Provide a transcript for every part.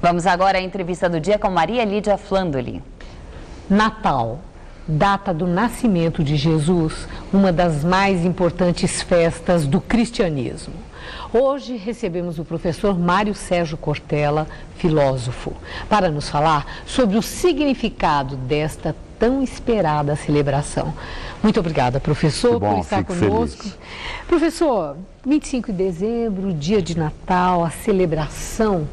Vamos agora à entrevista do dia com Maria Lídia Flandoli. Natal, data do nascimento de Jesus, uma das mais importantes festas do cristianismo. Hoje recebemos o professor Mário Sérgio Cortella, filósofo, para nos falar sobre o significado desta tão esperada celebração. Muito obrigada, professor, por estar conosco. Feliz. Professor, 25 de dezembro, dia de Natal, a celebração,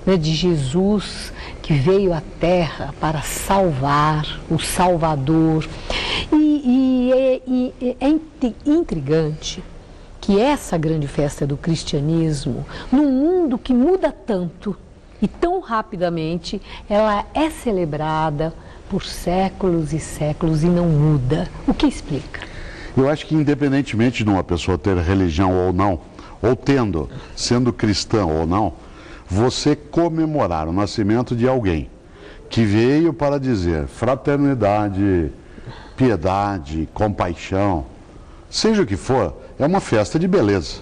né, de Jesus que veio à Terra para salvar, o Salvador. É intrigante que essa grande festa do cristianismo, num mundo que muda tanto e tão rapidamente, ela é celebrada por séculos e séculos e não muda. O que explica? Eu acho que independentemente de uma pessoa ter religião ou não, ou tendo, sendo cristã ou não, você comemorar o nascimento de alguém que veio para dizer fraternidade, piedade, compaixão, seja o que for, é uma festa de beleza.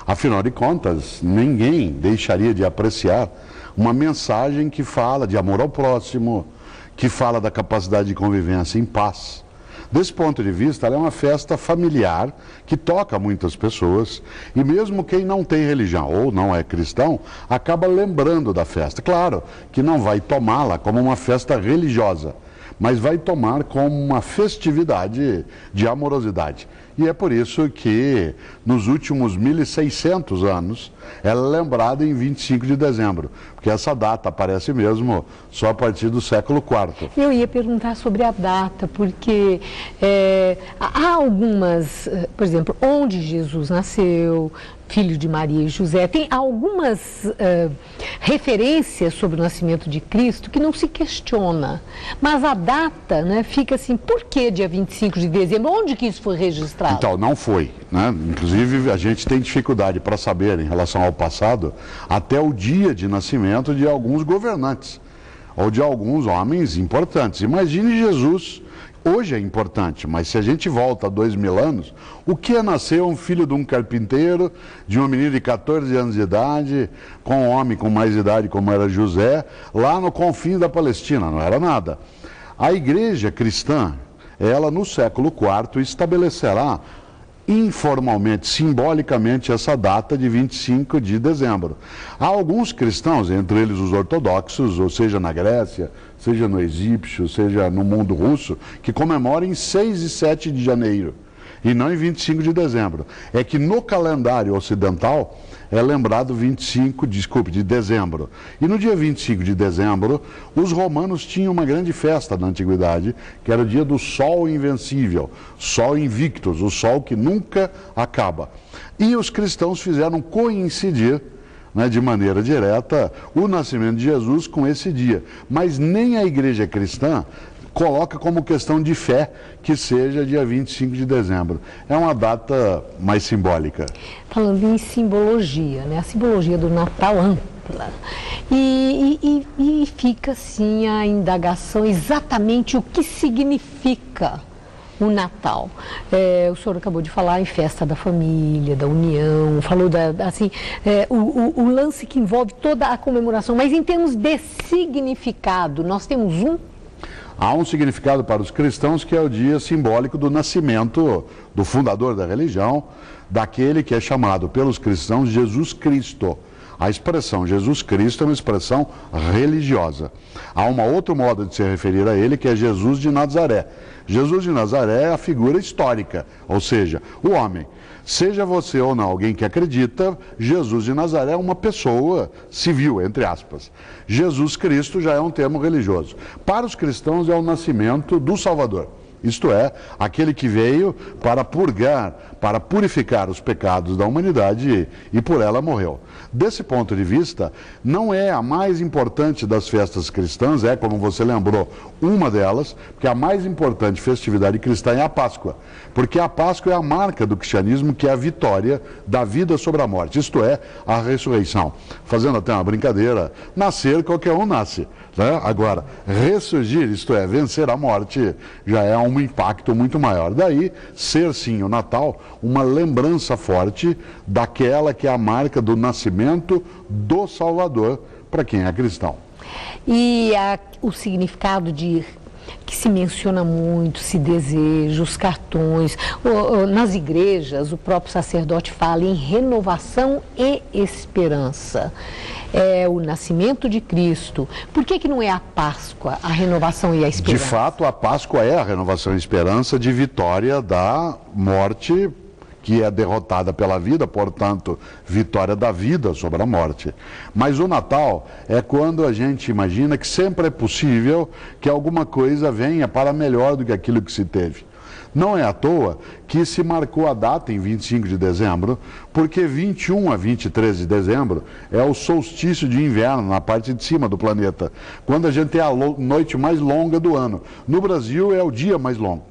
Afinal de contas, ninguém deixaria de apreciar uma mensagem que fala de amor ao próximo, que fala da capacidade de convivência em paz. Desse ponto de vista, ela é uma festa familiar que toca muitas pessoas e mesmo quem não tem religião ou não é cristão, acaba lembrando da festa. Claro que não vai tomá-la como uma festa religiosa, mas vai tomar como uma festividade de amorosidade. E é por isso que nos últimos 1.600 anos ela é lembrada em 25 de dezembro, porque essa data aparece mesmo só a partir do século IV. Eu ia perguntar sobre a data, porque há algumas, por exemplo, onde Jesus nasceu, filho de Maria e José, tem algumas referências sobre o nascimento de Cristo que não se questiona, mas a data, né, fica assim, por que dia 25 de dezembro? Onde que isso foi registrado? Então, não foi, né? Inclusive, a gente tem dificuldade para saber, em relação ao passado, até o dia de nascimento de alguns governantes, ou de alguns homens importantes. Imagine Jesus, hoje é importante, mas se a gente volta a 2000 anos, o que é nascer um filho de um carpinteiro, de uma menina de 14 anos de idade, com um homem com mais idade como era José, lá no confim da Palestina, não era nada. A igreja cristã, ela no século IV estabelecerá informalmente, simbolicamente, essa data de 25 de dezembro. Há alguns cristãos, entre eles os ortodoxos, ou seja na Grécia, seja no egípcio, seja no mundo russo, que comemoram em 6 e 7 de janeiro, e não em 25 de dezembro. É que no calendário ocidental é lembrado de dezembro. E no dia 25 de dezembro, os romanos tinham uma grande festa na antiguidade, que era o dia do Sol Invencível, Sol Invictus, o Sol que nunca acaba. E os cristãos fizeram coincidir, né, de maneira direta, o nascimento de Jesus com esse dia. Mas nem a igreja cristã coloca como questão de fé que seja dia 25 de dezembro. É uma data mais simbólica. Falando em simbologia, né? A simbologia do Natal ampla. E fica assim a indagação exatamente o que significa o Natal. O senhor acabou de falar em festa da família, da união, falou o lance que envolve toda a comemoração, mas em termos de significado, nós temos Há um significado para os cristãos que é o dia simbólico do nascimento do fundador da religião, daquele que é chamado pelos cristãos Jesus Cristo. A expressão Jesus Cristo é uma expressão religiosa. Há um outro modo de se referir a ele, que é Jesus de Nazaré. Jesus de Nazaré é a figura histórica, ou seja, o homem. Seja você ou não alguém que acredita, Jesus de Nazaré é uma pessoa civil, entre aspas. Jesus Cristo já é um termo religioso. Para os cristãos é o nascimento do Salvador. Isto é, aquele que veio para purgar, para purificar os pecados da humanidade e por ela morreu. Desse ponto de vista, não é a mais importante das festas cristãs, é, como você lembrou, uma delas, porque a mais importante festividade cristã é a Páscoa. Porque a Páscoa é a marca do cristianismo, que é a vitória da vida sobre a morte, isto é, a ressurreição. Fazendo até uma brincadeira, nascer qualquer um nasce, né? Agora, ressurgir, isto é, vencer a morte, já é um impacto muito maior. Daí, ser sim o Natal, uma lembrança forte daquela que é a marca do nascimento do Salvador para quem é cristão. E o significado que se menciona muito, se deseja, os cartões, nas igrejas o próprio sacerdote fala em renovação e esperança. É o nascimento de Cristo. Por que não é a Páscoa, a renovação e a esperança? De fato, a Páscoa é a renovação e esperança de vitória da morte, que é derrotada pela vida, portanto, vitória da vida sobre a morte. Mas o Natal é quando a gente imagina que sempre é possível que alguma coisa venha para melhor do que aquilo que se teve. Não é à toa que se marcou a data em 25 de dezembro, porque 21 a 23 de dezembro é o solstício de inverno na parte de cima do planeta, quando a gente tem a noite mais longa do ano. No Brasil é o dia mais longo.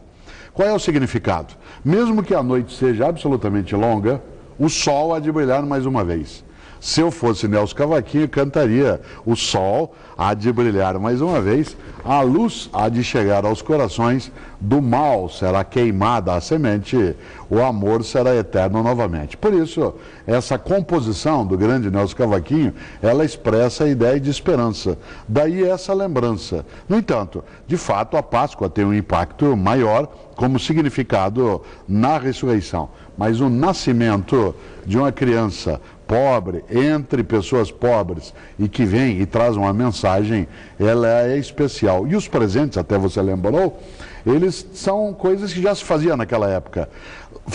Qual é o significado? Mesmo que a noite seja absolutamente longa, o sol há de brilhar mais uma vez. Se eu fosse Nelson Cavaquinho, cantaria: o sol há de brilhar mais uma vez, a luz há de chegar aos corações, do mal será queimada a semente, o amor será eterno novamente. Por isso, essa composição do grande Nelson Cavaquinho, ela expressa a ideia de esperança. Daí essa lembrança. No entanto, de fato, a Páscoa tem um impacto maior como significado na ressurreição. Mas o nascimento de uma criança pobre, entre pessoas pobres, e que vem e traz uma mensagem, ela é especial. E os presentes, até você lembrou, eles são coisas que já se faziam naquela época.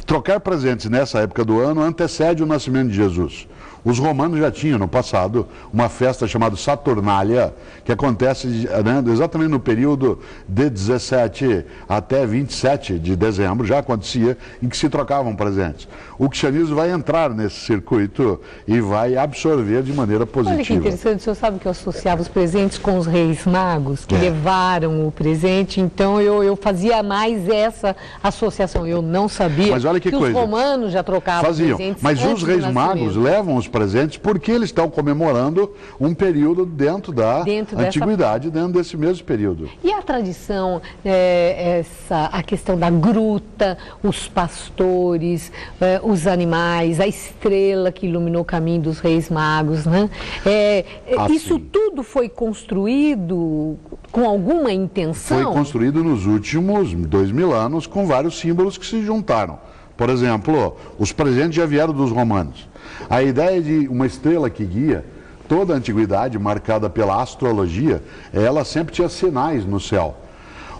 Trocar presentes nessa época do ano antecede o nascimento de Jesus. Os romanos já tinham no passado uma festa chamada Saturnália, que acontece exatamente no período de 17 até 27 de dezembro, já acontecia, em que se trocavam presentes. O cristianismo vai entrar nesse circuito e vai absorver de maneira positiva. Olha que interessante, o senhor sabe que eu associava os presentes com os reis magos, que levaram o presente, então eu fazia mais essa associação, eu não sabia. Mas olha que coisa. Os romanos já trocavam presentes. Mas os reis magos levam os presentes porque eles estão comemorando um período dentro da antiguidade, dentro desse mesmo período. E a tradição, a questão da gruta, os pastores, os animais, a estrela que iluminou o caminho dos reis magos, né? Isso tudo foi construído com alguma intenção? Foi construído nos últimos 2000 anos com vários símbolos que se juntaram. Por exemplo, os presentes já vieram dos romanos. A ideia de uma estrela que guia, toda a antiguidade marcada pela astrologia, ela sempre tinha sinais no céu.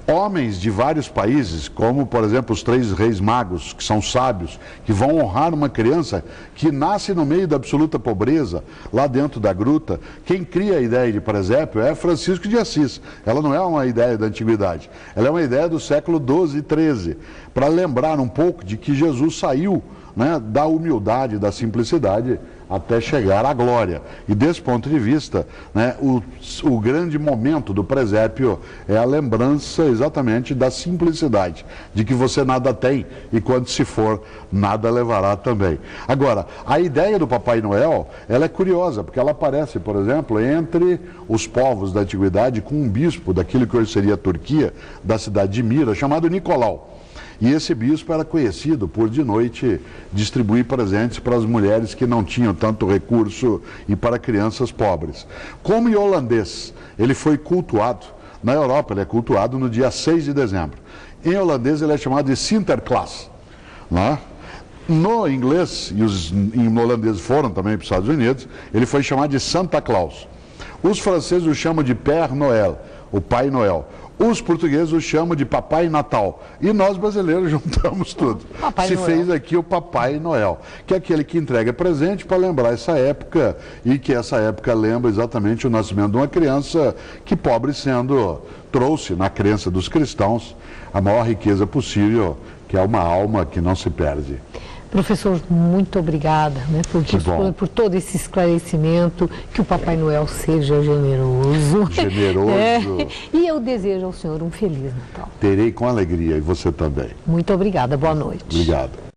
Homens de vários países, como por exemplo os 3 reis magos, que são sábios, que vão honrar uma criança que nasce no meio da absoluta pobreza, lá dentro da gruta. Quem cria a ideia de presépio é Francisco de Assis. Ela não é uma ideia da antiguidade, ela é uma ideia do século XII e XIII, para lembrar um pouco de que Jesus saiu, da humildade, da simplicidade, até chegar à glória. E desse ponto de vista, o grande momento do presépio é a lembrança exatamente da simplicidade, de que você nada tem e quando se for, nada levará também. Agora, a ideia do Papai Noel, ela é curiosa, porque ela aparece, por exemplo, entre os povos da antiguidade com um bispo daquilo que hoje seria a Turquia, da cidade de Mira, chamado Nicolau. E esse bispo era conhecido por, de noite, distribuir presentes para as mulheres que não tinham tanto recurso e para crianças pobres. Como em holandês, ele foi cultuado, na Europa ele é cultuado no dia 6 de dezembro. Em holandês ele é chamado de Sinterklaas. No inglês, e os holandeses foram também para os Estados Unidos, ele foi chamado de Santa Claus. Os franceses o chamam de Père Noël, o Pai Noel. Os portugueses o chamam de Papai Natal. E nós brasileiros juntamos tudo. Se fez aqui o Papai Noel, que é aquele que entrega presente para lembrar essa época, e que essa época lembra exatamente o nascimento de uma criança que, pobre sendo, trouxe na crença dos cristãos a maior riqueza possível, que é uma alma que não se perde. Professor, muito obrigada por todo esse esclarecimento, que o Papai Noel seja generoso. E eu desejo ao senhor um Feliz Natal. Terei com alegria, e você também. Muito obrigada, boa noite. Obrigado.